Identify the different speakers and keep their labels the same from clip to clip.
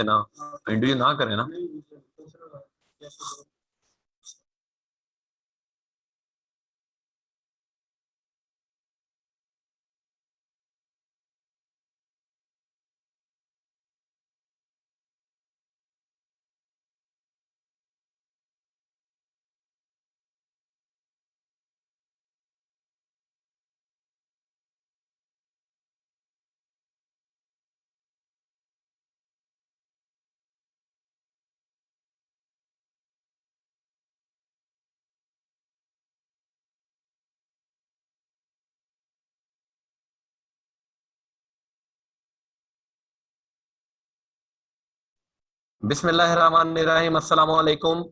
Speaker 1: ना, इंडिविजुअल ना करें ना। बिस्मिल्लाहिर्रहमानिर्रहीम, अस्सलाम वालेकुम।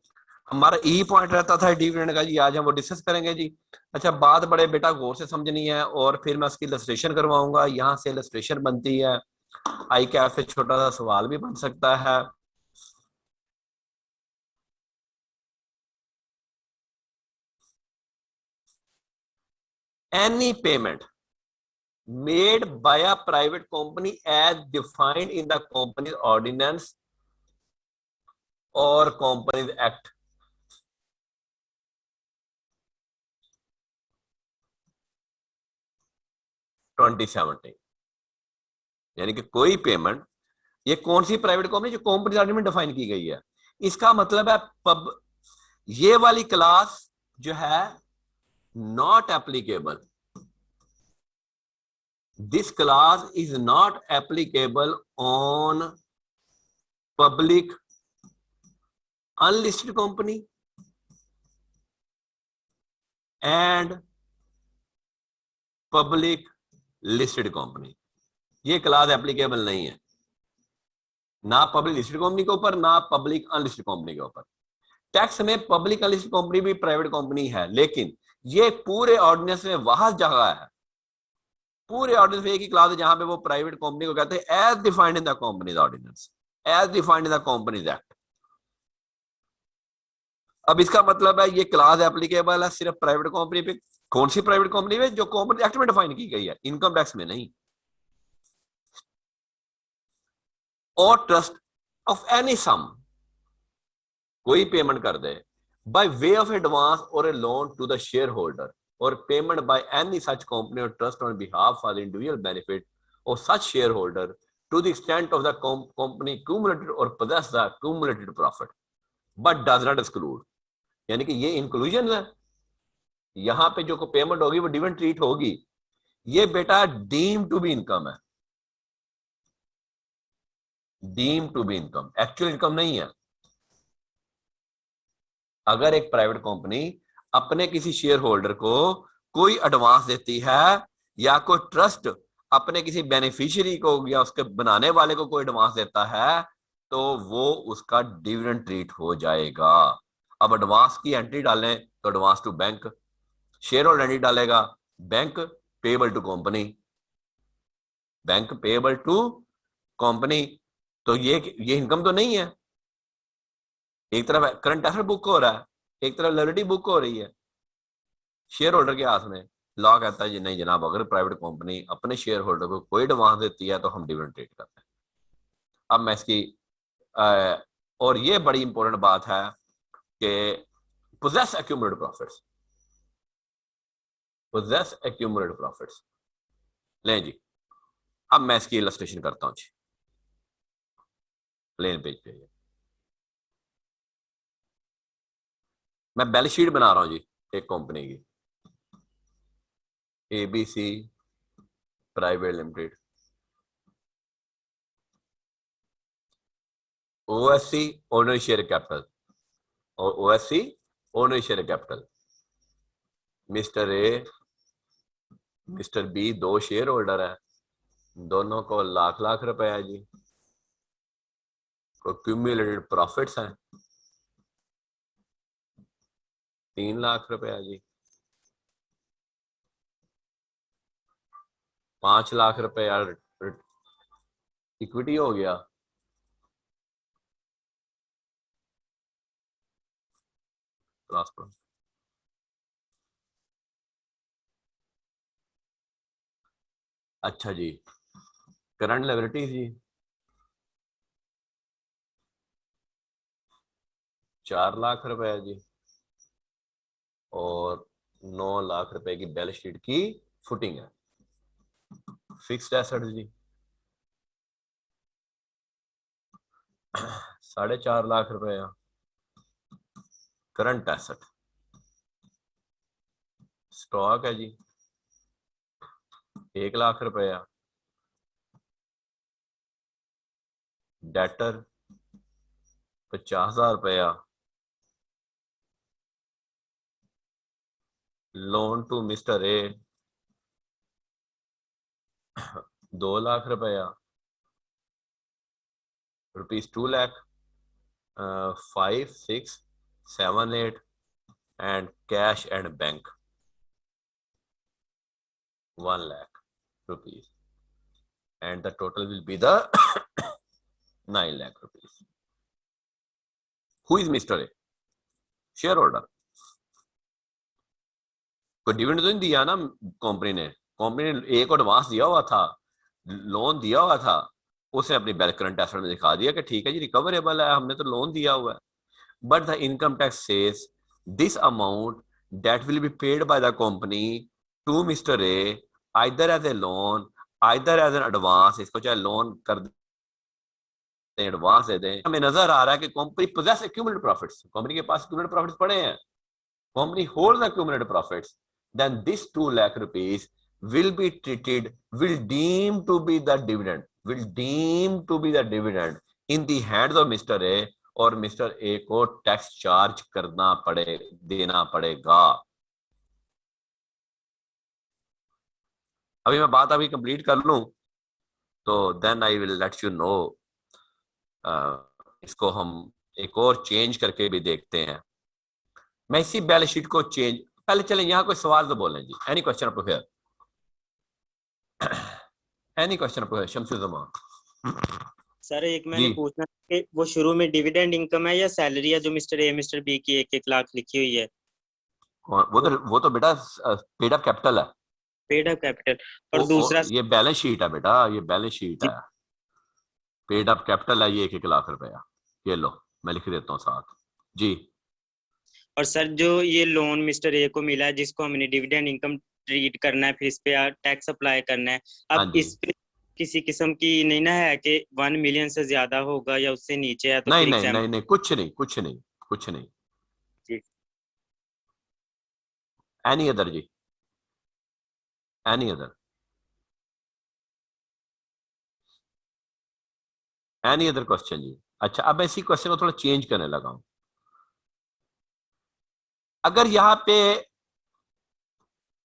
Speaker 1: हमारा ई पॉइंट रहता था डिविडेंड का जी, आज हम वो डिस्कस करेंगे जी। अच्छा, बात बड़े बेटा गौर से समझनी है और फिर मैं उसकी इलस्ट्रेशन करवाऊंगा। यहाँ से इलस्ट्रेशन बनती है, आई कैप से छोटा सा सवाल भी बन सकता है। Any payment made by a private company as defined in the company's ordinance or company's act 2017, यानी कि कोई पेमेंट, ये कौन सी प्राइवेट कंपनी जो कंपनी ऑर्डिनेंस में डिफाइन की गई है, इसका मतलब है पब, ये वाली क्लास जो है not applicable, this class is not applicable on public unlisted company and public listed company. ये क्लास एप्लीकेबल नहीं है ना पब्लिक लिस्टेड कंपनी के ऊपर, ना पब्लिक अनलिस्टेड कंपनी के ऊपर। टैक्स में पब्लिक अनलिस्टेड कंपनी भी प्राइवेट कंपनी है, लेकिन ये पूरे ऑर्डिनेंस में वहां जगह है, पूरे ऑर्डिनेंस में एक ही क्लास है जहां पे वो प्राइवेट कंपनी को कहते हैं as defined in the companies ordinance, as defined in the companies act. अब इसका मतलब है ये क्लास एप्लीकेबल है सिर्फ प्राइवेट कंपनी पे। कौन सी प्राइवेट कंपनी में? जो कंपनी एक्ट में डिफाइन की गई है, इनकम टैक्स में नहीं। और ट्रस्ट ऑफ एनी सम, कोई पेमेंट कर दे by way of advance or a loan to the share holder, or payment by any such company or trust on behalf of the individual benefit of such shareholder to the extent of the company cumulated or possess the cumulated profit but does not exclude, यानी कि ये inclusion है। यहां पे जो payment होगी वो dividend treat होगी। ये बेटा डीम टू बी इनकम है, deem to be income, actual income नहीं है। अगर एक प्राइवेट कंपनी अपने किसी शेयर होल्डर को कोई एडवांस देती है, या कोई ट्रस्ट अपने किसी बेनिफिशियरी को या उसके बनाने वाले को कोई एडवांस देता है, तो वो उसका डिविडेंड ट्रीट हो जाएगा। अब एडवांस की एंट्री डालें तो advance to bank, shareholder entry डालेगा bank payable to company, bank payable to company. तो ये इनकम तो नहीं है। एक तरफ करंट एसेट बुक हो रहा है, एक तरफ लायबिलिटी बुक हो रही है शेयर होल्डर के हाथ में। लॉ कहता है जी नहीं जनाब, अगर प्राइवेट कंपनी अपने शेयर होल्डर को कोई एडवांस देती है तो हम डिविडेंड ट्रीट करते हैं। अब मैं इसकी और ये बड़ी इंपॉर्टेंट बात है कि possess accumulated profits, possess accumulated profits. लें जी, अब मैं इसकी इलस्ट्रेशन करता हूं जी, प्लेन पेज पे। मैं बैलेंस शीट बना रहा हूं जी एक कंपनी की, ABC private limited, OSC ordinary share capital और OSC ordinary share capital. Mister A, mister B दो शेयर होल्डर है, दोनों को लाख लाख रुपए है जी, को क्यूमुलेटेड प्रॉफिट्स हैं 3 लाख रुपए है जी, 5 लाख रुपए यार इक्विटी हो गया। अच्छा जी, करंट लायबिलिटी जी 4 लाख रुपए है जी, और 9 लाख रुपए की बैलेंस शीट की फुटिंग है। फिक्स्ड एसेट जी 4.5 लाख रुपए। करंट एसेट स्टॉक है जी 1 लाख रुपया। डेटर 50,000 रुपया। Loan to mister A 2 lakh रुपया। ₹2 lakh 5, 6, 7, 8 and cash and bank 1 lakh rupees, and the total will be the 9 lakh rupees. Who is Mr. A? Shareholder. कोई dividend तो नहीं दिया ना कंपनी ने। कंपनी ने एक एडवांस दिया हुआ था, लोन दिया हुआ था, उसने अपनी बैंक करंट एसेट में दिखा दिया कि ठीक है जी रिकवरेबल है, हमने तो लोन दिया हुआ है। But the income tax says this amount that will be paid by the company to mister A either as a loan either as an advance, इसको चाहे लोन कर दें एडवांस दे दें। हमें नजर आ रहा है कि company possess accumulated profits, company के पास एक्यूमुलेटेड प्रॉफिट्स पड़े हैं, company holds the accumulated profits, then this 2 lakh rupees will be treated, will deem to be the dividend, will deem to be the dividend in the hands of Mr. A, और mister A को tax charge करना पड़े, देना पड़ेगा। अभी मैं बात अभी कंप्लीट कर लूं तो then I will let you know. इसको हम एक और चेंज करके भी देखते हैं। मैं इसी बैलेंस शीट को चेंज, पहले चलें यहाँ कोई सवाल तो बोलें जी। Any question up here? Any question up here? Shamsuzzaman
Speaker 2: sir एक मैंने
Speaker 1: जी।
Speaker 2: पूछना कि वो शुरू में डिविडेंड इनकम है या सैलरी है जो मिस्टर ए मिस्टर बी की 1-1 लाख लिखी हुई है?
Speaker 1: वो तो बेटा पेड अप कैपिटल है।
Speaker 2: Paid up capital. और दूसरा
Speaker 1: ये बैलेंस शीट है बेटा, ये बैलेंस शीट है। पेड अप कैपिटल है ये 1-1 लाख रुपया। ये लो मैं लिख देता हूँ साथ जी।
Speaker 2: और सर जो ये लोन मिस्टर ए को मिला है जिसको हमने डिविडेंड इनकम ट्रीट करना है, फिर इस पे टैक्स अप्लाई करना है,
Speaker 1: हाँ
Speaker 2: अब
Speaker 1: जी।
Speaker 2: इस पे किसी किस्म की नहीं ना है कि 1 मिलियन से ज्यादा होगा या उससे नीचे है तो
Speaker 1: नहीं
Speaker 2: फिर
Speaker 1: नहीं
Speaker 2: एग्जाम?
Speaker 1: नहीं नहीं, कुछ नहीं कुछ नहीं कुछ नहीं।
Speaker 2: जी।
Speaker 1: एनी अदर जी? Any other? Any other question जी? अच्छा अब इसी क्वेश्चन को थोड़ा चेंज करने लगा हूं। अगर यहाँ पे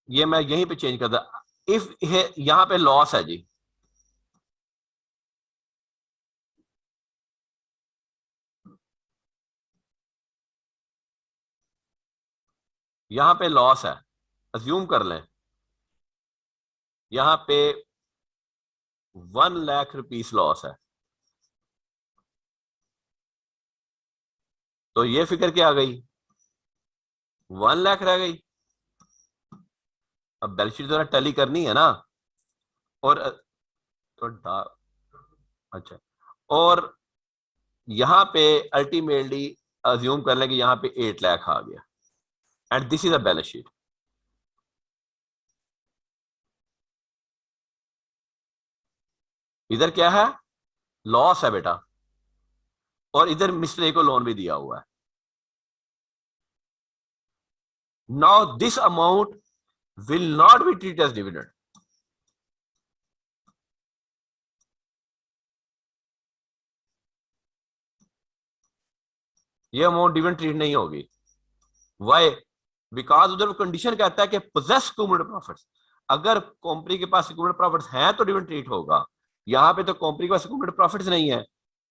Speaker 1: ये मैं यहीं पे चेंज कर दा, इफ यहाँ पे लॉस है जी, यहाँ पे लॉस है, अज्यूम कर लें यहाँ पे 1 लाख रुपीस लॉस है, तो ये फिगर क्या आ गई? 1 लाख रह गई। अब बैलेंस शीट जरा टैली करनी है ना, और तो अच्छा, और यहां पे अल्टीमेटली अज्यूम कर लें कि यहां पे 8 लाख आ गया, and this is a balance sheet. इधर क्या है? लॉस है बेटा, और इधर मिस्टर ए को लोन भी दिया हुआ है। Now this amount will not be treated as dividend. ये अमाउंट डिविडेंड ट्रीट नहीं होगी। वाई? बिकॉज उधर कंडीशन कहता है कि पोजेस क्यूमुलेटेड प्रॉफिट्स, अगर कंपनी के पास क्यूमुलेटेड प्रॉफिट्स हैं तो डिविडेंड ट्रीट होगा। यहां पे तो कंपनी के पास क्यूमुलेटेड प्रॉफिट्स नहीं है,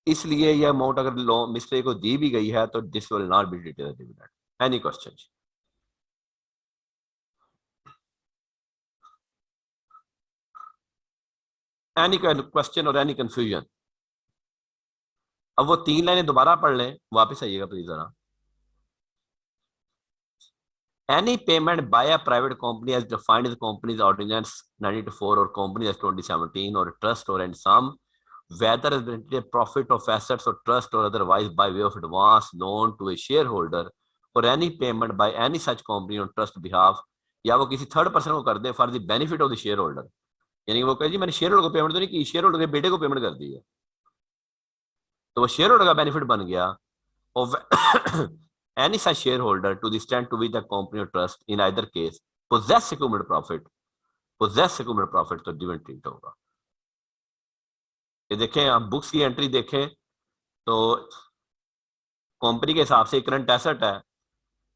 Speaker 1: इसलिए ये अमाउंट अगर लोन मिस्टर को दी भी गई है तो this will not be treated as dividend. Any question? Any question और एनी कंफ्यूजन? अब वो 3 लाइनें दोबारा पढ़ लें, वापस आइएगा प्लीज जरा। Any payment by a private company as defined in the Companies Ordinance 1994 or Company as 2017 or a trust or in sum whether as a profit of assets or trust or otherwise by way of advance loan to a shareholder or any payment by any such company on trust behalf, या वो किसी third person को कर दे for the benefit of the share holder, यानी वो कहे जी मैंने शेयर होल्डर को पेमेंट तो नहीं की, शेयर होल्डर के बेटे को पेमेंट कर दी है, तो वो शेयर होल्डर का बेनिफिट बन गया। और any such shareholder to the extent to which the company or trust in either case possess accumulated profit तो डिविडेंड ट्रीट होगा। ये देखें आप बुक्स की एंट्री देखें तो कंपनी के हिसाब से करंट एसेट है,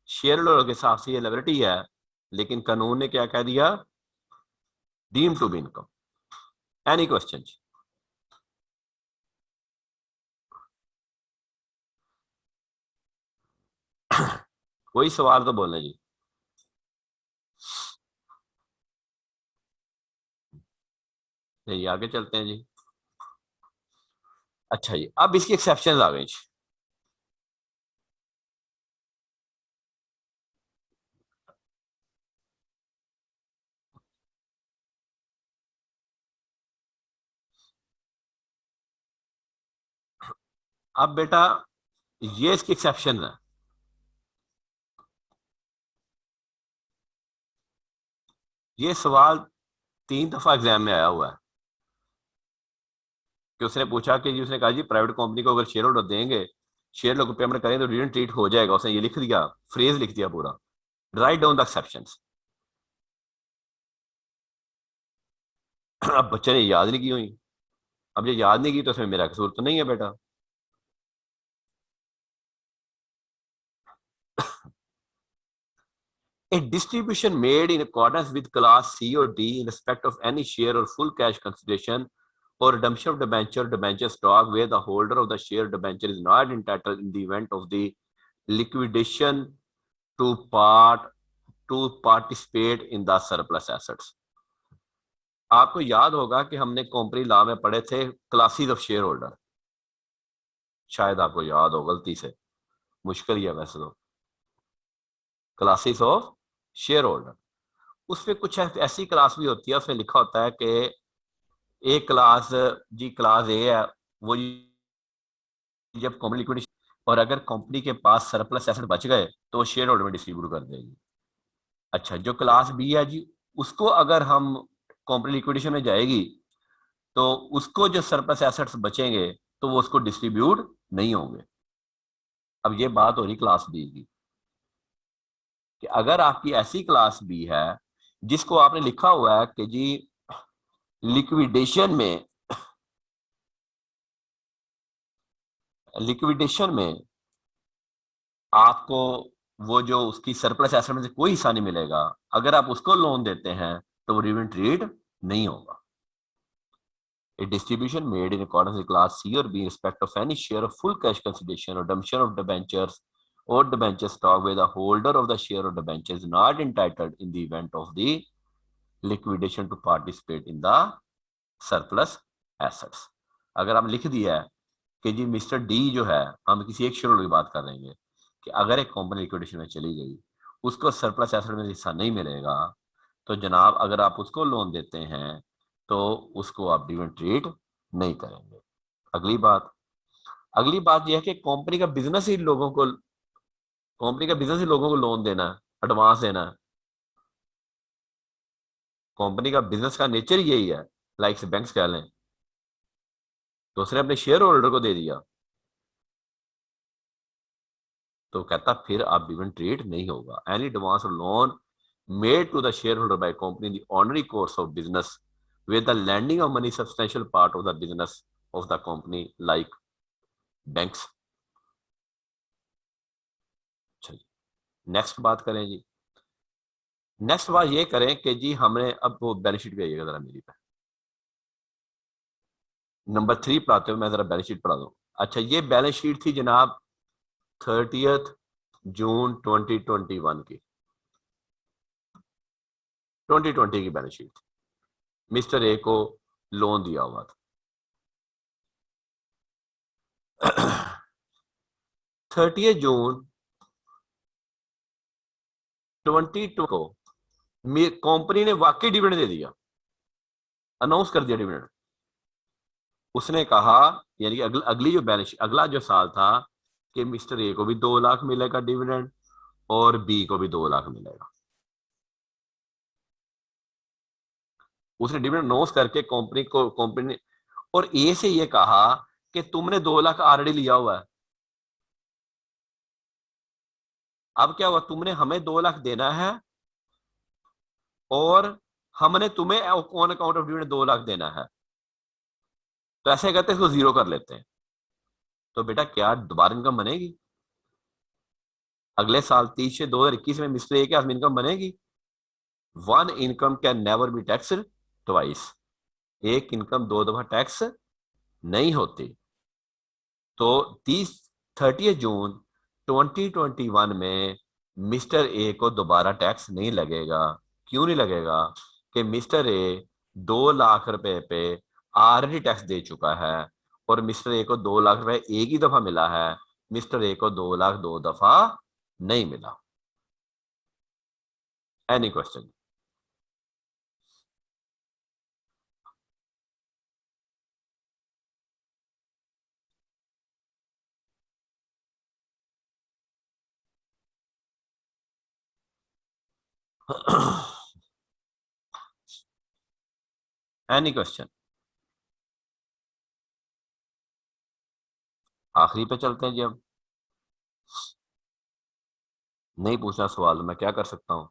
Speaker 1: शेयर होल्डर के हिसाब से ये लायबिलिटी है, लेकिन कानून ने क्या कह दिया, deem to be income. Any question? कोई सवाल तो बोलना जी। नहीं, आगे चलते हैं जी। अच्छा जी, अब इसकी एक्सेप्शन आ गई। अब बेटा ये इसकी एक्सेप्शन है। ये सवाल 3 दफा एग्जाम में आया हुआ है कि उसने पूछा कि जी, उसने कहा जी प्राइवेट कंपनी को अगर शेयर होल्डर देंगे, शेयर होल्डर को पेमेंट करें तो डिविडेंड ट्रीट हो जाएगा, उसने ये लिख दिया, फ्रेज लिख दिया पूरा, राइट डाउन द एक्सेप्शंस। अब बच्चे ने याद नहीं की हुई, अब ये याद नहीं की तो इसमें मेरा कसूर तो नहीं है बेटा। A distribution made in accordance with class C or D in respect of any share or full cash consideration or redemption of debenture stock where the holder of the share debenture is not entitled in the event of the liquidation to participate in the surplus assets। आपको याद होगा कि हमने company law में पढ़े थे classes of share holder, शायद आपको याद हो, गलती से, मुश्किल ही है वैसे तो, क्लासेस ऑफ शेयर होल्डर। उसमें कुछ ऐसी क्लास भी होती है, उसमें लिखा होता है कि एक क्लास जी, क्लास ए है वो जब कंपनी लिक्विडेशन, और अगर कंपनी के पास सरप्लस एसेट बच गए तो वो शेयर होल्डर में डिस्ट्रीब्यूट कर देगी। अच्छा, जो क्लास बी है जी, उसको अगर हम कंपनी लिक्विडेशन में जाएगी तो उसको जो सरप्लस एसेट्स बचेंगे तो वो उसको डिस्ट्रीब्यूट नहीं होंगे। अब ये बात हो रही क्लास बी की, कि अगर आपकी ऐसी क्लास बी है जिसको आपने लिखा हुआ है कि जी लिक्विडेशन में आपको वो जो उसकी सरप्लस एसेट में से कोई हिस्सा नहीं मिलेगा, अगर आप उसको लोन देते हैं तो वो डिविडेंड ट्रीट नहीं होगा। A distribution made in accordance with class C or B in respect of any share of full cash consideration or redemption of debentures or debenture stock where the holder of the share or debenture is not entitled in the event of the liquidation to participate in the surplus assets। अगर हम लिख दिया है कि जी mister D जो है, हम किसी एक शेयर होल्डर की बात कर रहे हैं कि अगर एक कंपनी लिक्विडेशन में चली गई, उसको सरप्लस एसेट में हिस्सा नहीं मिलेगा, तो जनाब अगर आप उसको लोन देते हैं तो उसको आप डिविडेंड ट्रीट नहीं करेंगे। अगली बात यह है कि कंपनी का बिजनेस ही लोगों को लोन देना है, एडवांस देना है। कंपनी का बिजनेस का नेचर यही है, लाइक से बैंक्स कह लें, तो उसने अपने शेयर होल्डर को दे दिया, तो कहता फिर आप डिविडेंड ट्रीट नहीं होगा। Any advance loan made to the shareholder by company in the ordinary course of business with the lending of money substantial part of the business of the company like banks। अच्छा जी, next बात करें जी। Next बात ये करें कि जी हमने अब वो बैलेंस शीट पे आइएगा जरा मेरी पे, नंबर 3 पढ़ाते हुए मैं जरा बैलेंस शीट पढ़ा दूं। अच्छा, ये बैलेंस शीट थी जनाब 30 जून 2021 की, 2020 की बैलेंस शीट। मिस्टर ए को लोन दिया हुआ था 30 जून 2022 को कंपनी ने वाकई डिविडेंड दे दिया, अनाउंस कर दिया डिविडेंड। उसने कहा, यानी कि अगली जो बैलेंस अगला जो साल था, कि मिस्टर ए को भी 2 लाख मिलेगा डिविडेंड और बी को भी 2 लाख मिलेगा। उसने डिविडेंड नोस करके कंपनी और ए से ये कहा कि तुमने 2 लाख ऑलरेडी लिया हुआ है, अब क्या हुआ, तुमने हमें 2 लाख देना है और हमने तुम्हें on account of dividend 2 lakh देना है। तो ऐसे करते हैं, इसको जीरो कर लेते हैं। तो बेटा क्या दोबारा इनकम बनेगी? अगले साल 30 से 2021 में मिस्टर ए के हाथ में इनकम बनेगी? One income can never be tax twice. एक इनकम 2 दफा टैक्स नहीं होती। तो 30 जून 2021 में मिस्टर ए को दोबारा टैक्स नहीं लगेगा। क्यों नहीं लगेगा? कि मिस्टर ए 2 लाख रुपए पे ऑलरेडी टैक्स दे चुका है और मिस्टर ए को 2 लाख रुपए एक ही दफा मिला है, मिस्टर ए को 2 लाख 2 दफा नहीं मिला। Any question? Any question? आखिरी पे चलते हैं जी। अब नहीं पूछना सवाल मैं क्या कर सकता हूं?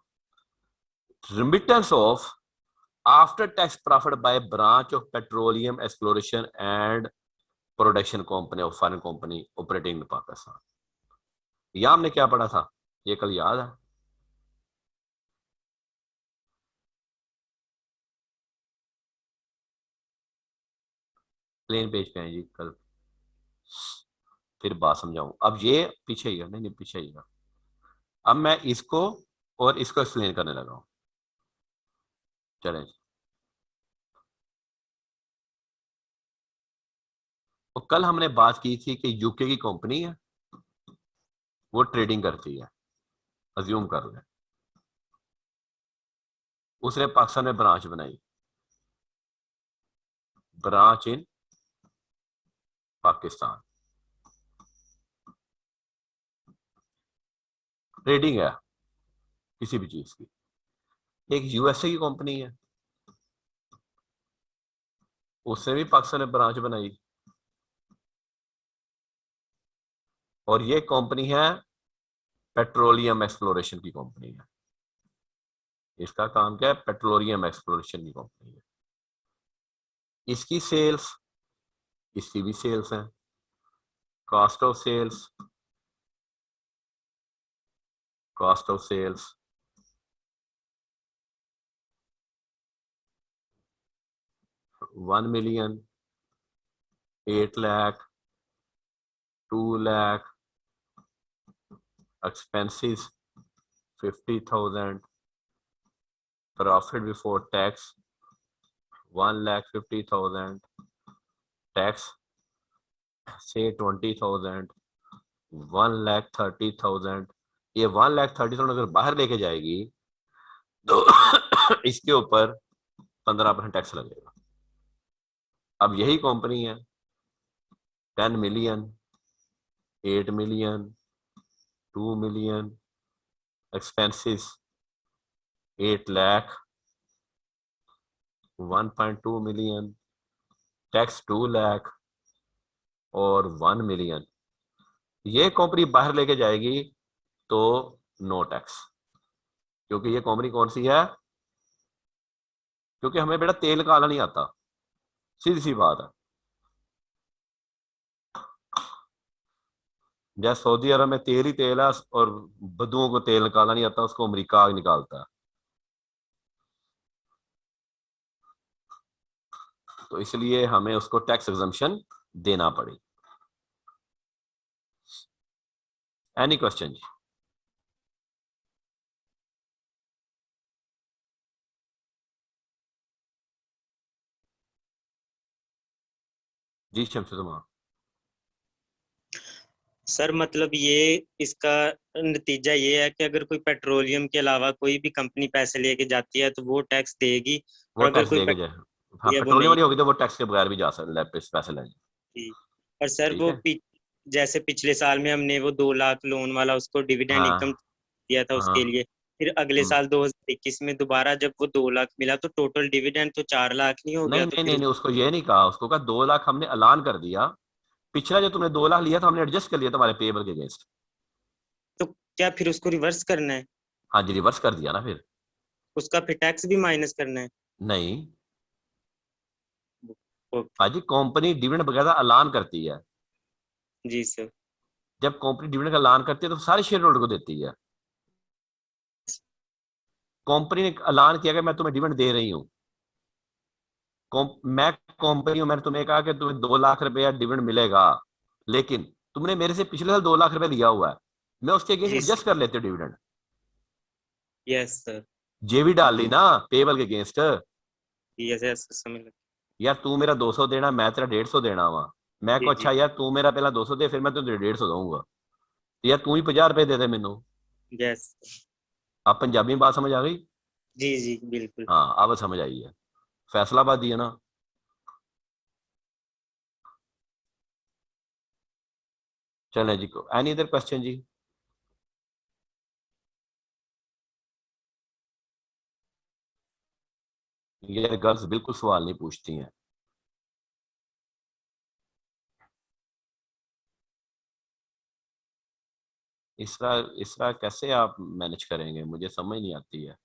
Speaker 1: Remittance of after tax profit by branch of petroleum exploration and production company of foreign company operating in Pakistan. यह हमने क्या पढ़ा था? ये कल याद है? प्लेन पेज पे है जी कल, फिर बात समझाऊं। अब ये पीछे ही है, नहीं नहीं पीछे ही है। अब मैं इसको और इसको एक्सप्लेन करने लगा हूं। चलें जी। तो कल हमने बात की थी कि यूके की कंपनी है, वो ट्रेडिंग करती है, अज्यूम कर लें। उसने पाकिस्तान में ब्रांच बनाई, ब्रांच इन पाकिस्तान, ट्रेडिंग है किसी भी चीज की। एक यूएसए की कंपनी है, उसने भी पाकिस्तान में ब्रांच बनाई, और ये कंपनी है पेट्रोलियम एक्सप्लोरेशन की कंपनी है। इसका काम क्या है? पेट्रोलियम एक्सप्लोरेशन की कंपनी है। इसकी सेल्स, इसकी भी सेल्स है। Cost of sales, cost of sales 1 million, 8 lakh, 2 lakh, expenses 50,000, profit before tax 1,50,000, tax से 20,000, 1,30,000। ये 1,30,000 अगर बाहर लेके जाएगी तो इसके ऊपर 15% टैक्स लगेगा। अब यही कंपनी है 10 million, 8 million, 2 million, expenses 8 lakh, 1.2 million, tax 2 lakh और 1 मिलियन। ये कंपनी बाहर लेके जाएगी तो नो टैक्स। क्योंकि ये कंपनी कौन सी है? क्योंकि हमें बेटा तेल निकालना नहीं आता, सीधी सी बात है। जैसे सऊदी अरब में तेल ही तेल है और बदुओं को तेल निकालना नहीं आता, उसको अमेरिका आग निकालता है। तो इसलिए हमें उसको टैक्स एग्जम्पशन देना पड़ी। एनी क्वेश्चन जी? जी शमशुदमा।
Speaker 2: सर मतलब ये इसका नतीजा ये है कि अगर कोई पेट्रोलियम के अलावा कोई भी कंपनी पैसे लेके जाती है तो वो टैक्स देगी,
Speaker 1: वो
Speaker 2: और अगर
Speaker 1: टैक्स
Speaker 2: कोई
Speaker 1: देके जाए। हाँ
Speaker 2: या वो
Speaker 1: पेट्रोलियम
Speaker 2: नहीं
Speaker 1: वाली होगी तो वो टैक्स के बगैर भी जा सकते पैसे लेंगे।
Speaker 2: थी। और सर
Speaker 1: ठीक
Speaker 2: वो
Speaker 1: है।
Speaker 2: जैसे पिछले साल में हमने वो 2 लाख लोन वाला उसको डिविडेंड इनकम
Speaker 1: हाँ
Speaker 2: दिया था उसके
Speaker 1: हाँ।
Speaker 2: लिए, फिर अगले
Speaker 1: हम्म।
Speaker 2: साल 2021 में दोबारा जब वो 2 लाख मिला तो टोटल डिविडेंड तो 4 लाख नहीं हो
Speaker 1: नहीं
Speaker 2: गया, तो
Speaker 1: नहीं
Speaker 2: फिर
Speaker 1: नहीं नहीं, उसको ये नहीं कहा, उसको कहा 2 लाख हमने ऐलान कर दिया, पिछला जो तुमने 2 लाख लिया था हमने एडजस्ट कर लिया तुम्हारे पेबल के अगेंस्ट।
Speaker 2: तो क्या फिर उसको रिवर्स करना है?
Speaker 1: हाँ जी, रिवर्स कर दिया ना फिर।
Speaker 2: उसका फिर टैक्स भी माइनस करना है?
Speaker 1: नहीं,
Speaker 2: ओके।
Speaker 1: हाँ जी, कंपनी डिविडेंड वगैरह ऐलान करती है।
Speaker 2: जी सर।
Speaker 1: जब कंपनी डिविडेंड का ऐलान करती है तो सारे शेयर होल्डर को देती है। कंपनी ने ऐलान किया कि मैं तुम्हें डिविडेंड दे रही हूँ, मैं कंपनी हूं, मैंने तुम्हें कहा कि तुम्हें 2 लाख रुपया डिविडेंड मिलेगा, लेकिन तुमने मेरे से पिछले साल 2 लाख रुपया लिया हुआ है, मैं उसके अगेंस्ट
Speaker 2: जी
Speaker 1: एडजस्ट कर लेते डिविडेंड।
Speaker 2: Yes sir.
Speaker 1: जेवी डाल ली ना पेबल के अगेंस्ट।
Speaker 2: यस यस समझ लग।
Speaker 1: यार तू मेरा 200 देना, मैं तेरा 150 देना वा, मैं को
Speaker 2: जी
Speaker 1: अच्छा
Speaker 2: जी।
Speaker 1: यार तू मेरा पहला 200 दे फिर मैं तुझे 150 दूंगा, यार तू ही 50 रुपए दे दे मैनू।
Speaker 2: यस।
Speaker 1: आप पंजाबी में बात समझ आ गई?
Speaker 2: जी जी बिल्कुल।
Speaker 1: हाँ अब समझ आई है, फैसलाबाद है ना। चले जी, को एनी अदर क्वेश्चन जी? ये गर्ल्स बिल्कुल सवाल नहीं पूछती हैं। इसरा कैसे आप मैनेज करेंगे, मुझे समझ नहीं आती है।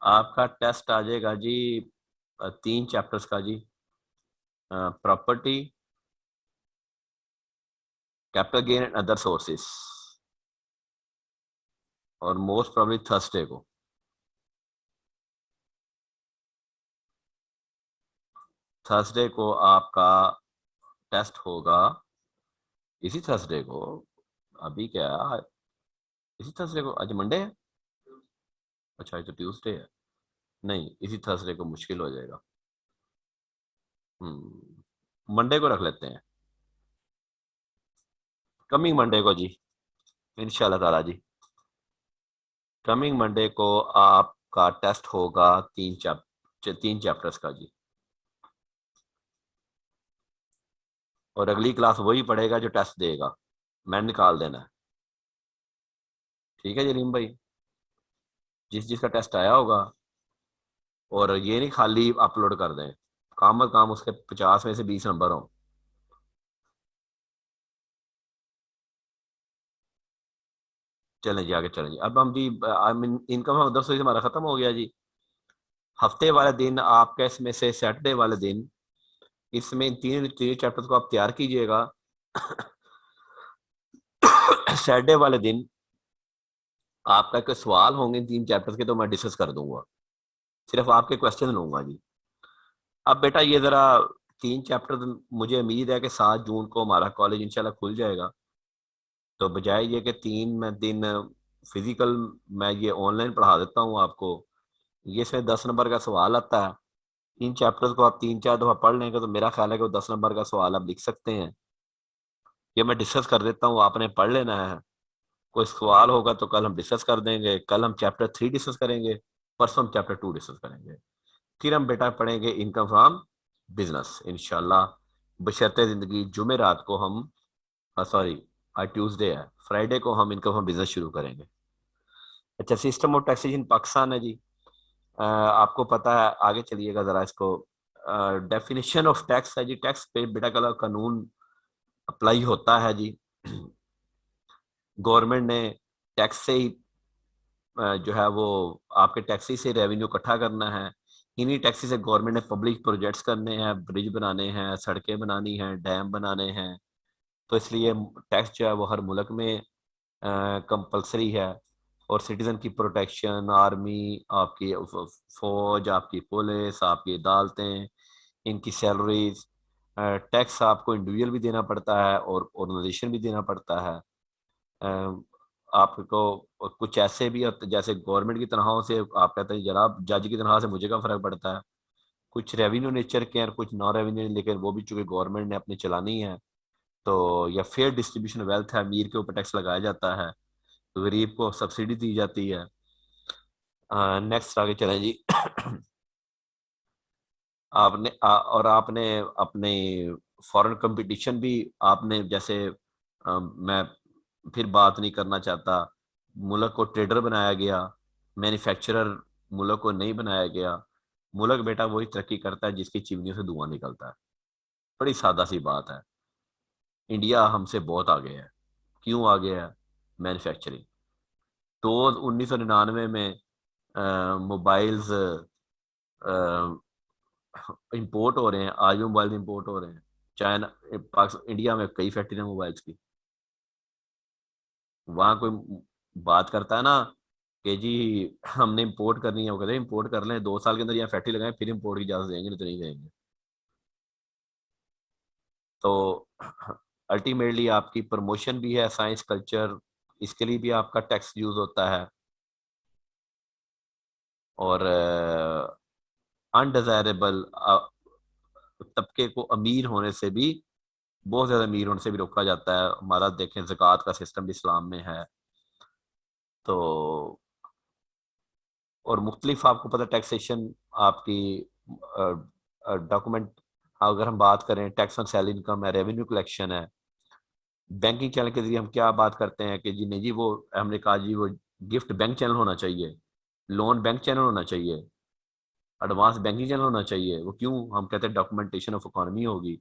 Speaker 1: आपका टेस्ट आ जाएगा जी 3 चैप्टर्स का जी, property, capital gain and other sources, और मोस्ट प्रॉब्ली थर्सडे को। थर्सडे को आपका टेस्ट होगा, इसी थर्सडे को, अभी क्या है, इसी थर्सडे को, आज मंडे है, अच्छा आज तो ट्यूसडे है, नहीं इसी थर्सडे को मुश्किल हो जाएगा। मंडे को रख लेते हैं, कमिंग मंडे को जी, इंशाल्लाह ताला जी। कमिंग मंडे को आपका टेस्ट होगा 3 चैप्टर्स का जी, और अगली क्लास वही पढ़ेगा जो टेस्ट देगा, मैं निकाल देना है। ठीक है जलीम भाई, जिस जिसका टेस्ट आया होगा, और ये नहीं खाली अपलोड कर दें, काम काम उसके 50 में से 20 नंबर हो। चलें जी आगे चलें जी, अब हम जी इनकम हम 10 से हमारा खत्म हो गया जी। हफ्ते वाले दिन आपका इसमें से सैटरडे वाले दिन, इसमें इन तीन तीन चैप्टर्स को आप तैयार कीजिएगा। सैटरडे वाले दिन आपका कोई सवाल होंगे 3 चैप्टर्स के तो मैं डिस्कस कर दूंगा, सिर्फ आपके क्वेश्चन लूंगा जी। अब बेटा ये जरा 3 चैप्टर, मुझे उम्मीद है कि 7 जून को हमारा कॉलेज इंशाल्लाह खुल जाएगा, तो बजाय ये कि 3 दिन फिजिकल, मैं ये ऑनलाइन पढ़ा देता हूँ आपको। ये इसमें 10 नंबर का सवाल आता है, 3 चैप्टर्स को आप 3-4 दफा पढ़ लेंगे तो मेरा ख्याल है कि वो 10 नंबर का सवाल आप लिख सकते हैं। ये मैं डिस्कस कर देता हूँ, आपने पढ़ लेना है। कोई सवाल होगा तो कल हम डिस्कस कर देंगे, कल हम चैप्टर 3 डिस्कस करेंगे, परसों हम चैप्टर 2 डिस्कस करेंगे, फिर हम बेटा पढ़ेंगे इनकम फ्रॉम बिजनेस इंशाल्लाह, बशर्ते जिंदगी। जुमेरात को हम, सॉरी आज ट्यूसडे है, फ्राइडे को हम इनकम फ्रॉम बिजनेस शुरू करेंगे। अच्छा, सिस्टम ऑफ टैक्सेशन पाकिस्तान है जी। आपको पता है, आगे चलिएगा जरा इसको, डेफिनेशन ऑफ टैक्स है जी, टैक्स पे बेटा का कानून अप्लाई होता है जी। गवर्नमेंट ने टैक्स से ही जो है वो आपके टैक्सी से रेवेन्यू इकट्ठा करना है। इन्हीं टैक्सी से गवर्नमेंट ने पब्लिक प्रोजेक्ट्स करने हैं, ब्रिज बनाने हैं, सड़कें बनानी हैं, डैम बनाने हैं, तो इसलिए टैक्स जो है वो हर मुल्क में कंपलसरी है। और सिटीजन की प्रोटेक्शन, आर्मी, आपकी फौज, आपकी पुलिस, आपकी अदालतें, इनकी सैलरीज, टैक्स आपको इंडिविजुअल भी देना पड़ता है और ऑर्गेनाइजेशन भी देना पड़ता है। आपको कुछ ऐसे भी होते, जैसे गवर्नमेंट की तनख्वाहों से आप कहते हैं जनाब जज की तनख्वाह से मुझे क्या फ़र्क पड़ता है, कुछ रेवेन्यू नेचर के हैं और कुछ नॉन रेवेन्यू, लेकिन वो भी चूंकि गवर्नमेंट ने अपनी चलानी है, तो या फेयर डिस्ट्रीब्यूशन वेल्थ है, अमीर के ऊपर टैक्स लगाया जाता है, तो गरीब को सब्सिडी दी जाती है। नेक्स्ट आगे चलें जी। और आपने अपने फॉरेन कंपटीशन भी आपने जैसे मैं फिर बात नहीं करना चाहता, मुल्क को ट्रेडर बनाया गया, मैन्युफैक्चरर मुल्क को नहीं बनाया गया। मुल्क बेटा वही तरक्की करता है जिसकी चिमनियों से धुआं निकलता है। बड़ी सादा सी बात है। इंडिया हमसे बहुत आगे है। क्यों आगे है? मैन्युफैक्चरिंग। तो 1999 में मोबाइल्स इंपोर्ट हो रहे हैं, आज भी मोबाइल इंपोर्ट हो रहे हैं। चाइना, पाकिस्तान, इंडिया में कई फैक्ट्री है मोबाइल्स की। वहां कोई बात करता है ना कि जी हमने इंपोर्ट करनी है, वो कहते हैं इंपोर्ट कर लें, 2 साल के अंदर यहाँ फैक्ट्री लगाएं फिर इंपोर्ट की इजाजत देंगे, नहीं तो नहीं देंगे। तो अल्टीमेटली आपकी प्रमोशन भी है साइंस कल्चर, इसके लिए भी आपका टैक्स यूज होता है। और अनडिजायरेबल तबके को अमीर होने से भी, बहुत ज्यादा अमीर होने से भी रोका जाता है। हमारा देखें ज़कात का सिस्टम भी इस्लाम में है। तो और मुख्तलिफ आपको पता टैक्सेशन आपकी डॉक्यूमेंट, अगर हम बात करें टैक्स ऑन सैलरी इनकम है, रेवेन्यू कलेक्शन है। बैंकिंग चैनल के जरिए हम क्या बात करते हैं कि जी नहीं जी, वो हमने कहा जी वो गिफ्ट बैंक चैनल होना चाहिए, लोन बैंक चैनल होना चाहिए, एडवांस बैंकिंग चैनल होना चाहिए। वो क्यों? हम कहते हैं डॉक्यूमेंटेशन ऑफ इकोनॉमी होगी।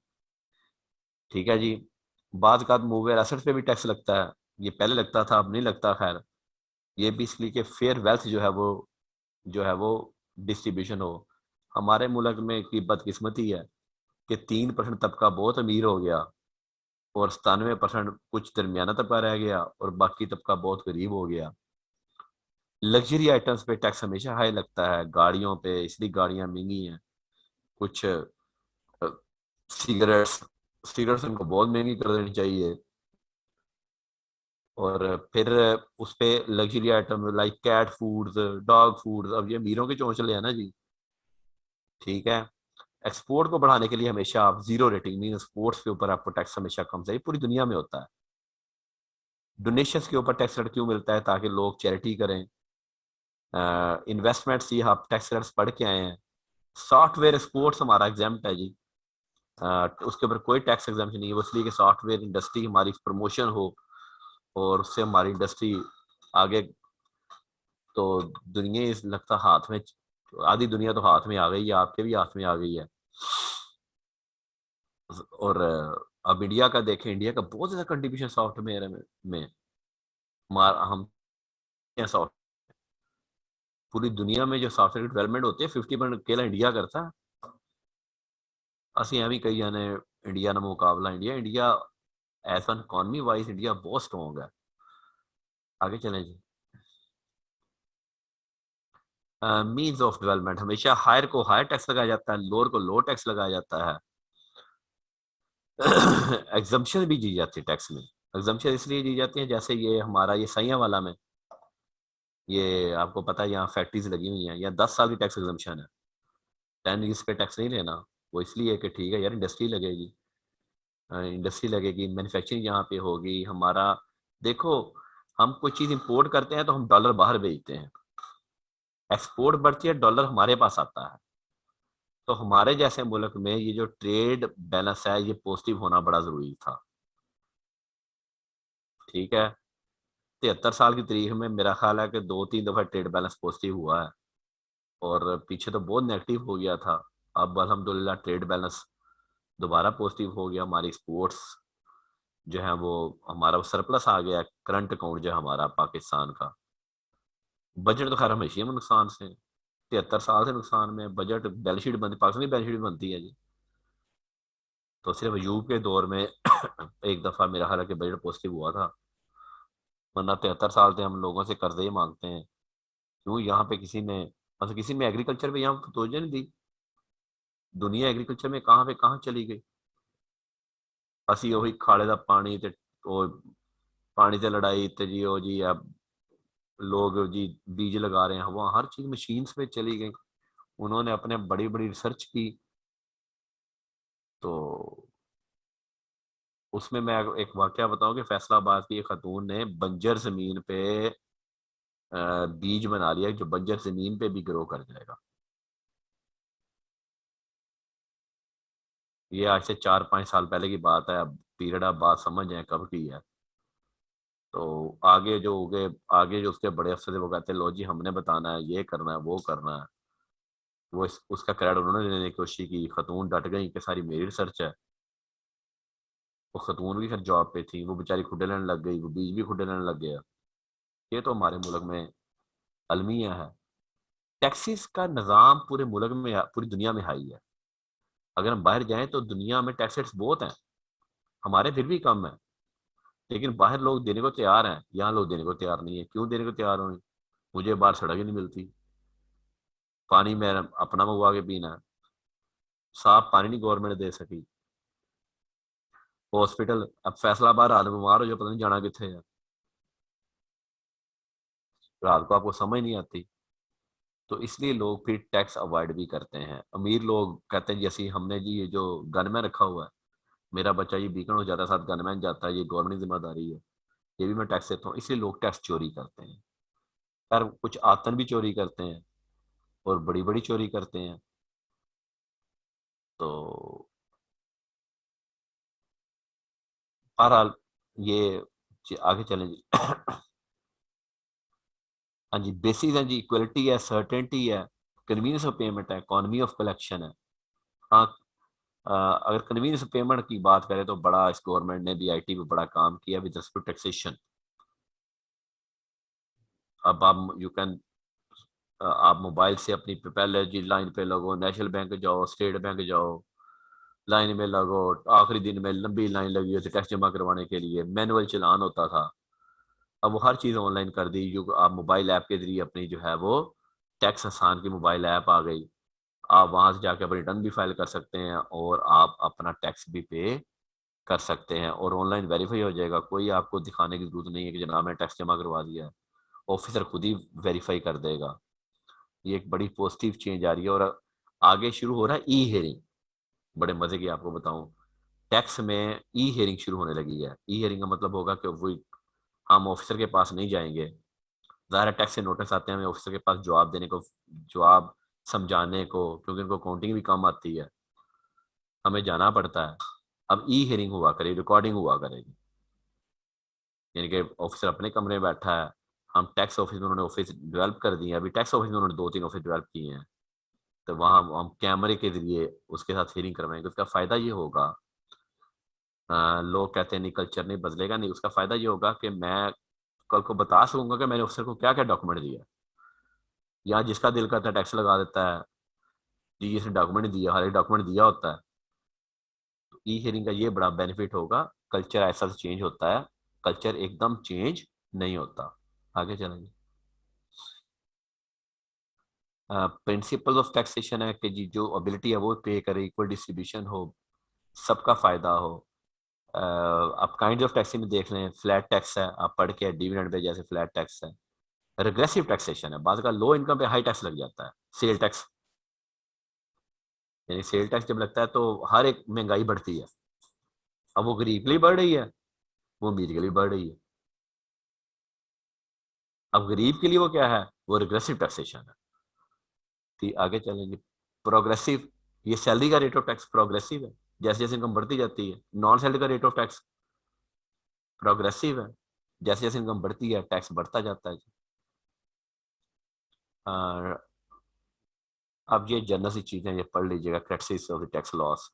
Speaker 1: ठीक है जी। बाद का मूवेर एसेट्स पे भी टैक्स लगता है। ये पहले लगता था, अब नहीं लगता। खैर, ये भी इसलिए कि फेयर वेल्थ जो है वो डिस्ट्रीब्यूशन हो। हमारे मुल्क में की बदकिस्मती है कि 3% तबका बहुत अमीर हो गया और 97% कुछ दरमियाना तबका रह गया और बाकी तबका बहुत गरीब हो गया। लग्जरी आइटम्स पे टैक्स हमेशा हाई लगता है, गाड़ियों पे, इसलिए गाड़ियां महंगी हैं। कुछ सिगरेट्स सिगरेट्स उनको बहुत महंगी कर देनी चाहिए। और फिर उस पे luxury item like cat foods, dog foods, अब ये अमीरों के चौंचले हैं ना जी। ठीक है। एक्सपोर्ट को बढ़ाने के लिए हमेशा आप जीरो रेटिंग मीन एक्सपोर्ट्स के ऊपर आपको टैक्स हमेशा कम चाहिए, पूरी दुनिया में होता है। डोनेशंस के ऊपर टैक्स रेट क्यों मिलता है? ताकि लोग चैरिटी करें। इन्वेस्टमेंट्स, ये आप टैक्स रेट्स पढ़ के आए हैं। सॉफ्टवेयर एक्सपोर्ट्स हमारा एग्जाम्प्ट है जी। उसके ऊपर कोई टैक्स एग्जाम्पशन नहीं है, वो इसलिए कि सॉफ्टवेयर इंडस्ट्री हमारी प्रमोशन हो और उससे हमारी इंडस्ट्री आगे। तो दुनिया इस लगता हाथ में, आधी दुनिया तो हाथ में आ गई है, आपके भी हाथ में आ गई है। और अब इंडिया का देखें, इंडिया का बहुत ज्यादा कंट्रीब्यूशन सॉफ्टवेयर में हम सॉफ्ट पूरी दुनिया में जो सॉफ्टवेयर डेवलपमेंट होती है 50% अकेला इंडिया करता है। असं एवं कही जाने इंडिया ना मुकाबला India India as an economy wise India बहुत स्ट्रॉन्ग है। आगे चलें जी। मीन्स ऑफ डेवलपमेंट, हमेशा हायर को हायर टैक्स लगाया जाता है, लोअर को लो टैक्स लगाया जाता है। एग्जम्पशन भी दी जाती है टैक्स में। एग्जम्पशन इसलिए दी जाती है, जैसे ये हमारा ये सैया वाला में, ये आपको पता है यहाँ फैक्ट्रीज लगी हुई हैं, या 10 साल की टैक्स एग्जम्पशन है। 10 ईयर्स पे टैक्स नहीं लेना। वो इसलिए कि ठीक है यार, इंडस्ट्री लगेगी, इंडस्ट्री लगेगी, मैन्युफैक्चरिंग यहाँ पे होगी हमारा। देखो, हम कोई चीज़ इंपोर्ट करते हैं तो हम डॉलर बाहर भेजते हैं, एक्सपोर्ट बढ़ती है, डॉलर हमारे पास आता है। तो हमारे जैसे मुल्क में ये जो ट्रेड बैलेंस है ये पॉजिटिव होना बड़ा जरूरी था। ठीक है। 73 साल की तारीख में मेरा ख्याल है कि 2-3 दफा ट्रेड बैलेंस पॉजिटिव हुआ है, और पीछे तो बहुत नेगेटिव हो गया था। अब अल्हम्दुलिल्लाह ट्रेड बैलेंस दोबारा पॉजिटिव हो गया। हमारी एक्सपोर्ट्स जो है वो, हमारा सरप्लस आ गया। करंट अकाउंट जो है हमारा पाकिस्तान का, बजट तो खैर हमेशा ही नुकसान से, 73 साल से नुकसान में। बजट बैलेंस शीट बनती, पाकिस्तानी बैलेंस शीट बनती है जी। तो सिर्फ अयूब के दौर में एक दफा मेरा ख्याल है कि बजट पॉजिटिव हुआ था, वरना 73 साल से हम लोगों से कर्जे ही मांगते हैं। क्यों? यहाँ पे किसी ने, मतलब किसी में एग्रीकल्चर पे यहाँ तवज्जो नहीं दी। दुनिया एग्रीकल्चर में कहाँ पे कहाँ चली गई। ਅਸੀਂ ਉਹੀ ਖਾਲੇ ਦਾ ਪਾਣੀ ਤੇ ਉਹ पानी से लड़ाई तो जी, ओ जी अब लोग जी बीज लगा रहे हैं, वहाँ हर चीज मशीन्स पे चली गई। उन्होंने अपने बड़ी बड़ी रिसर्च की। तो उसमें मैं एक वाकया बताऊं कि फैसलाबाद की एक खातून ने बंजर जमीन पे बीज बना लिया जो बंजर जमीन पे भी ग्रो कर जाएगा। ये आज से 4-5 साल पहले की बात है, अब पीरियड आप बात समझ जाए कब की है। तो आगे जो हो गए, आगे जो उसके बड़े अफसर थे वो कहते हैं लो जी हमने बताना है, ये करना है, वो करना है। उसका क्रेडिट उन्होंने लेने की कोशिश की, खतून डट गई कि सारी मेरी रिसर्च है। वो खतून भी खैर जॉब पे थी, वो बेचारी खुडे लेने लग गई, वो बीज भी खुडे लेने लग गया। ये तो हमारे मुल्क में अलमिया है। टैक्सीज का निज़ाम पूरे मुल्क में, पूरी दुनिया में हाई है। अगर हम बाहर जाएं तो दुनिया में टैक्स रेट्स बहुत हैं, हमारे फिर भी कम है। लेकिन बाहर लोग देने को तैयार हैं, यहाँ लोग देने को तैयार नहीं है। क्यों देने को तैयार हों? मुझे बाहर सड़क ही नहीं मिलती, पानी मैं अपना मंगवा के पीना है, साफ पानी नहीं गवर्नमेंट दे सकी। हॉस्पिटल, अब फैसलाबाद रात में बीमार हो जो पता नहीं जाना कितने है, रात को आपको समझ नहीं आती। तो इसलिए लोग फिर टैक्स अवॉइड भी करते हैं। अमीर लोग कहते हैं जैसे हमने जी ये जो गनमैन रखा हुआ है, मेरा बच्चा ये बीकन हो जाता है, साथ गनमैन जाता है, ये गवर्नमेंट की जिम्मेदारी है, ये भी मैं टैक्स देता हूँ। इसलिए लोग टैक्स चोरी करते हैं। पर कुछ आतन भी चोरी करते हैं और बड़ी बड़ी चोरी करते हैं। तो बहरहाल ये आगे चलें जी। हाँ जी, बेसिस है जी, इक्वलिटी है, सर्टेनिटी है, कन्वीनियंस ऑफ पेमेंट है, इकोनॉमी ऑफ कलेक्शन है। हाँ, अगर कन्वीनियंस ऑफ पेमेंट की बात करें तो बड़ा इस गवर्नमेंट ने भी आईटी पे बड़ा काम किया विद रिस्पेक्ट टैक्सेशन। अब आप यू कैन, आप मोबाइल से अपनी पहले जी लाइन पे लगो, नेशनल बैंक जाओ, स्टेट बैंक जाओ, लाइन में लगो। आखिरी दिन में लंबी लाइन लगी होती टैक्स जमा करवाने के लिए, मैनुअल चलान होता था। अब वो हर चीज़ ऑनलाइन कर दी, जो आप मोबाइल ऐप के जरिए अपनी जो है वो टैक्स आसान की मोबाइल ऐप आ गई। आप वहां से जाके अपनी रिटर्न भी फाइल कर सकते हैं और आप अपना टैक्स भी पे कर सकते हैं, और ऑनलाइन वेरीफाई हो जाएगा। कोई आपको दिखाने की जरूरत नहीं है कि जनाब मैंने टैक्स जमा करवा दिया है, ऑफिसर खुद ही वेरीफाई कर देगा। ये एक बड़ी पॉजिटिव चेंज आ रही है। और आगे शुरू हो रहा है ई हेयरिंग। बड़े मजे की आपको बताऊं, टैक्स में ई हेयरिंग शुरू होने लगी है। ई हेयरिंग का मतलब होगा कि वो हम ऑफिसर के पास नहीं जाएंगे। ज़ाहिर है टैक्स से नोटिस आते हैं हमें ऑफिसर के पास जवाब देने को, जवाब समझाने को, क्योंकि उनको काउंटिंग भी कम आती है, हमें जाना पड़ता है। अब ई हेयरिंग हुआ करेगी, रिकॉर्डिंग हुआ करेगी। यानी कि ऑफिसर अपने कमरे में बैठा है, हम टैक्स ऑफिस में, उन्होंने ऑफिस डेवलप कर दिए हैं, अभी टैक्स ऑफिस में उन्होंने 2-3 ऑफिस डेवलप किए हैं। तो वहाँ हम कैमरे के जरिए उसके साथ हियरिंग करवाएंगे। उसका फ़ायदा ये होगा, लोग कहते हैं नहीं कल्चर नहीं बदलेगा, नहीं, उसका फ़ायदा ये होगा कि मैं कल को बता सकूंगा कि मैंने ऑफिसर को क्या क्या डॉक्यूमेंट दिया। यहाँ जिसका दिल करता है टैक्स लगा देता है जी, इसने डॉक्यूमेंट दिया, हर एक डॉक्यूमेंट दिया होता है। तो ई हियरिंग का ये बड़ा बेनिफिट होगा। कल्चर ऐसा चेंज होता है, कल्चर एकदम चेंज नहीं होता। आगे चलेंगे। प्रिंसिपल ऑफ टैक्सेशन है कि जी जो एबिलिटी है वो पे करे, इक्वल डिस्ट्रीब्यूशन हो, सबका फायदा हो। आप काइंड ऑफ टैक्सी में देख लें, फ्लैट टैक्स है, आप पढ़ के डिविडेंड पे जैसे फ्लैट टैक्स है। रिग्रेसिव टैक्सेशन है, बाद का लो इनकम पे हाई टैक्स लग जाता है। सेल टैक्स, यानी सेल टैक्स जब लगता है तो हर एक महंगाई बढ़ती है। अब वो गरीब के लिए बढ़ रही है, वो अमीर के लिए बढ़ रही है। अब गरीब के लिए वो क्या है, वो रिग्रेसिव टैक्सेशन है। ठीक, आगे चलेंगे। प्रोग्रेसिव, ये सैलरी का रेट ऑफ टैक्स प्रोग्रेसिव है, जैसे जैसे इनकम बढ़ती जाती है। नॉन सैलरी का रेट ऑफ टैक्स प्रोग्रेसिव है, जैसे जैसे इनकम बढ़ती है टैक्स बढ़ता जाता है। और अब ये जनरल सी चीजें ये पढ़ लीजिएगा, credits of the tax loss.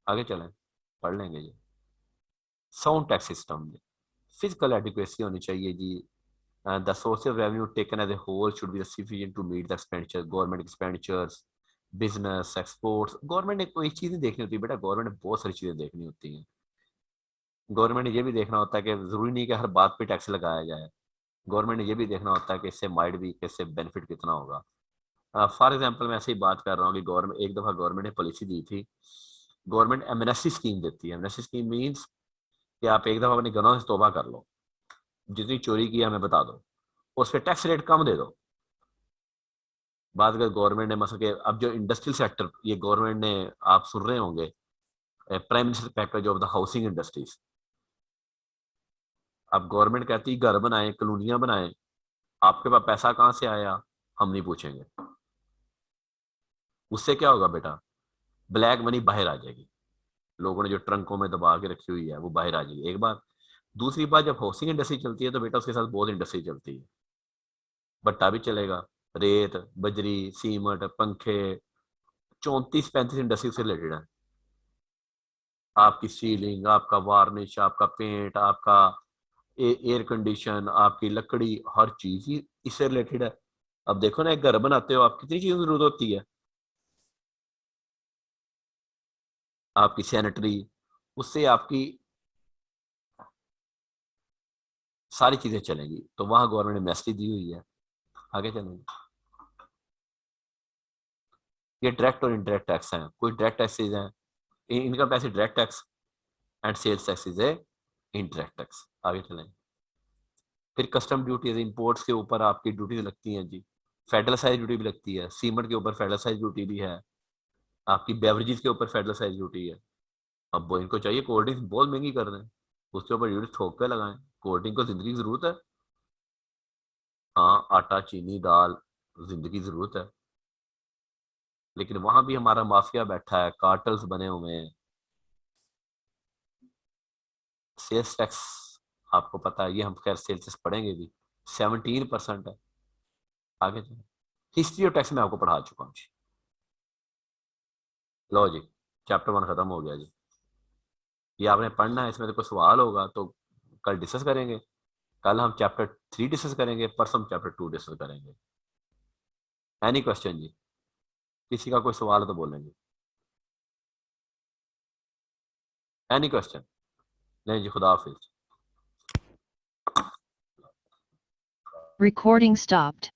Speaker 1: आगे चलें, पढ़ लेंगे ये। साउंड टैक्स सिस्टम में फिजिकल एडिक्वेसी होनी चाहिए जी। The source of revenue taken as a whole should be sufficient to meet the expenditure, government expenditures, business exports. Government ने कोई चीज़ नहीं देखनी होती बेटा, गवर्नमेंट ने बहुत सारी चीज़ें देखनी होती हैं। गवर्नमेंट ने ये भी देखना होता है कि ज़रूरी नहीं कि हर बात पे टैक्स लगाया जाए। गवर्नमेंट ने ये भी देखना होता है कि इससे माइट भी, कि इससे बेनिफिट कितना होगा। फॉर एग्जाम्पल मैं ऐसे ही बात कर रहा हूँ कि गवर्नमेंट, एक दफ़ा गवर्नमेंट ने पॉलिसी दी थी। गवर्नमेंट एमनेस्टी स्कीम देती है। एमनेस्टी स्कीम मीन्स कि आप एक दफ़ा अपने गुनाह से तौबा कर लो, जितनी चोरी की हमें बता दो, उस पर टैक्स रेट कम दे दो। बात अगर गवर्नमेंट ने मतलब कि अब जो इंडस्ट्रियल सेक्टर, ये गवर्नमेंट ने, आप सुन रहे होंगे, prime minister package of the housing industries. अब गवर्नमेंट कहती है घर बनाए, कॉलोनियां बनाए, आपके पास पैसा कहाँ से आया हम नहीं पूछेंगे। उससे क्या होगा बेटा, ब्लैक मनी बाहर आ जाएगी। लोगों ने जो ट्रंकों में दबा के रखी हुई है वो बाहर आ जाएगी, एक बात। दूसरी बात, जब हाउसिंग इंडस्ट्री चलती है तो बेटा उसके साथ बहुत इंडस्ट्री चलती है। भट्टा भी चलेगा, रेत, बजरी, सीमेंट, पंखे, 34-35 इंडस्ट्री से रिलेटेड है। आपकी सीलिंग, आपका वार्निश, आपका पेंट, आपका एयर कंडीशन, आपकी लकड़ी, हर चीज ही इससे रिलेटेड है। अब देखो ना, एक घर बनाते हो आप, कितनी चीजों की जरूरत होती है। आपकी सैनिटरी, उससे आपकी सारी चीजें चलेंगी। तो वहां गवर्नमेंट ने मैसेज दी हुई है, आगे चलेंगे। ये डायरेक्ट और इनडायरेक्ट टैक्स हैं। कोई डायरेक्ट टैक्सेज हैं, इनका पैसे direct tax, and sales taxes है इनडायरेक्ट टैक्स। आगे चलेंगे। फिर कस्टम ड्यूटीज, इंपोर्ट्स के ऊपर आपकी ड्यूटीज लगती हैं जी। फेडरल साइज ड्यूटी भी लगती है, सीमेंट के ऊपर फेडरल साइज ड्यूटी भी है, आपकी बेवरेजेस के ऊपर फेडरल साइज ड्यूटी है। अब वो इनको चाहिए कोल्ड ड्रिंक्स बहुत महंगी कर दें, उसके ऊपर ड्यूटी थोक पे लगाएं। कोल्ड ड्रिंक को जिंदगी की जरूरत है। हाँ, आटा, चीनी, दाल, जिंदगी की जरूरत है। लेकिन वहां भी हमारा माफिया बैठा है, कार्टल्स बने हुए हैं। सेल्स टैक्स, आपको पता है, ये हम खैर सेल्स टैक्स पढ़ेंगे भी, 17% है। आगे चलो, हिस्ट्री और टैक्स में आपको पढ़ा चुका हूँ जी। लो जी, चैप्टर 1 खत्म हो गया जी। ये आपने पढ़ना है, इसमें तो कोई सवाल होगा तो कल डिस्कस करेंगे। कल हम चैप्टर 3 डिस्कस करेंगे, परसों हम चैप्टर 2 डिस्कस करेंगे। एनी क्वेश्चन जी? किसी का कोई सवाल है तो बोलेंगे। Any question? नहीं जी, खुदा हाफिज।
Speaker 3: Recording stopped.